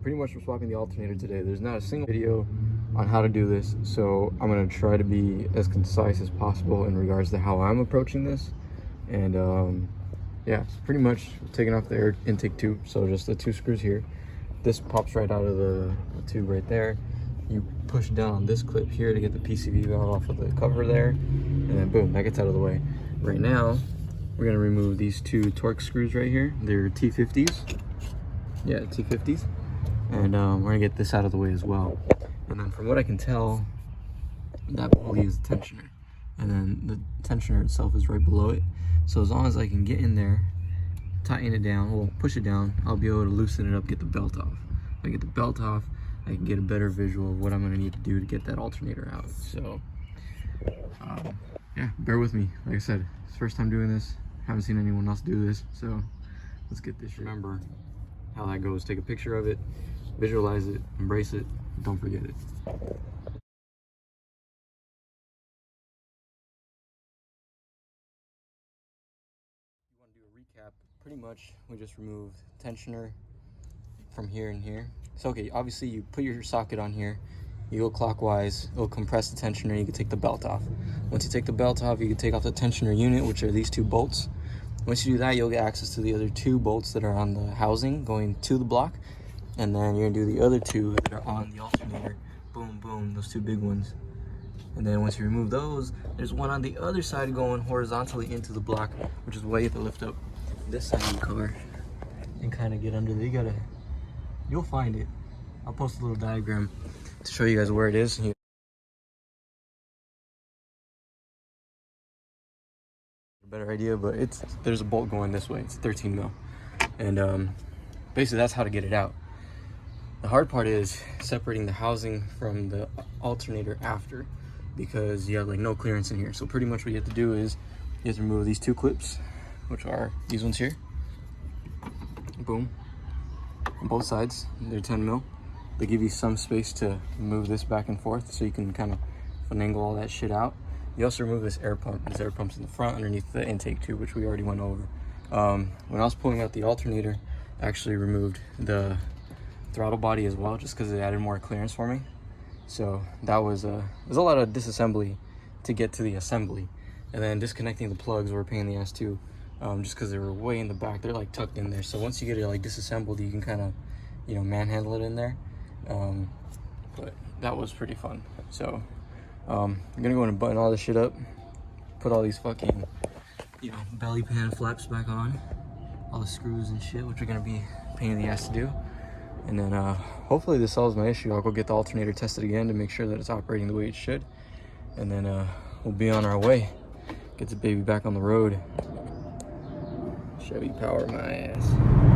pretty much we're swapping the alternator today. There's not a single video on how to do this, so I'm going to try to be as concise as possible in regards to how I'm approaching this. And yeah, it's pretty much taking off the air intake tube, so just the 2 screws here. This pops right out of the tube right there. You push down on this clip here to get the PCV valve off of the cover there, and then boom, that gets out of the way. Right now we're going to remove these 2 Torx screws right here. They're T50s. Yeah, T50s. And we're going to get this out of the way as well. And then from what I can tell, that pulley is the tensioner. And then the tensioner itself is right below it. So as long as I can get in there, tighten it down, well, push it down, I'll be able to loosen it up, get the belt off. If I get the belt off, I can get a better visual of what I'm going to need to do to get that alternator out. So, yeah, bear with me. Like I said, it's the first time doing this. Haven't seen anyone else do this, so let's get this. Remember how that goes. Take a picture of it, visualize it, embrace it, don't forget it. You want to do a recap. Pretty much, we just removed tensioner from here and here. So, okay, obviously you put your socket on here, you go clockwise, it'll compress the tensioner, you can take the belt off. Once you take the belt off, you can take off the tensioner unit, which are these 2 bolts. Once you do that, you'll get access to the other 2 bolts that are on the housing going to the block. And then you're gonna do the other 2 that are on the alternator. Boom, boom, those 2 big ones. And then once you remove those, there's one on the other side going horizontally into the block, which is why you have to lift up this side of the car and kind of get under there. You'll find it. I'll post a little diagram to show you guys where it is. A better idea, but there's a bolt going this way. It's 13 mil, and basically that's how to get it out. The hard part is separating the housing from the alternator after, because you have like no clearance in here. So pretty much what you have to do is you have to remove these 2 clips, which are these ones here. Boom. On both sides, they're 10 mil. They give you some space to move this back and forth, so you can kind of finagle all that shit out. You also remove this air pump. This air pump's in the front underneath the intake tube, which we already went over. When I was pulling out the alternator, I actually removed the throttle body as well, just because it added more clearance for me. So that was there's a lot of disassembly to get to the assembly, and then disconnecting the plugs were a pain in the ass too, just because they were way in the back. They're like tucked in there, so once you get it like disassembled, you can kind of, you know, manhandle it in there. But that was pretty fun. So I'm gonna go in and button all this shit up, put all these fucking, you know, belly pan flaps back on, all the screws and shit, which are gonna be a pain in the ass to do. And then hopefully this solves my issue. I'll go get the alternator tested again to make sure that it's operating the way it should, and then we'll be on our way. Get the baby back on the road. Chevy power my ass.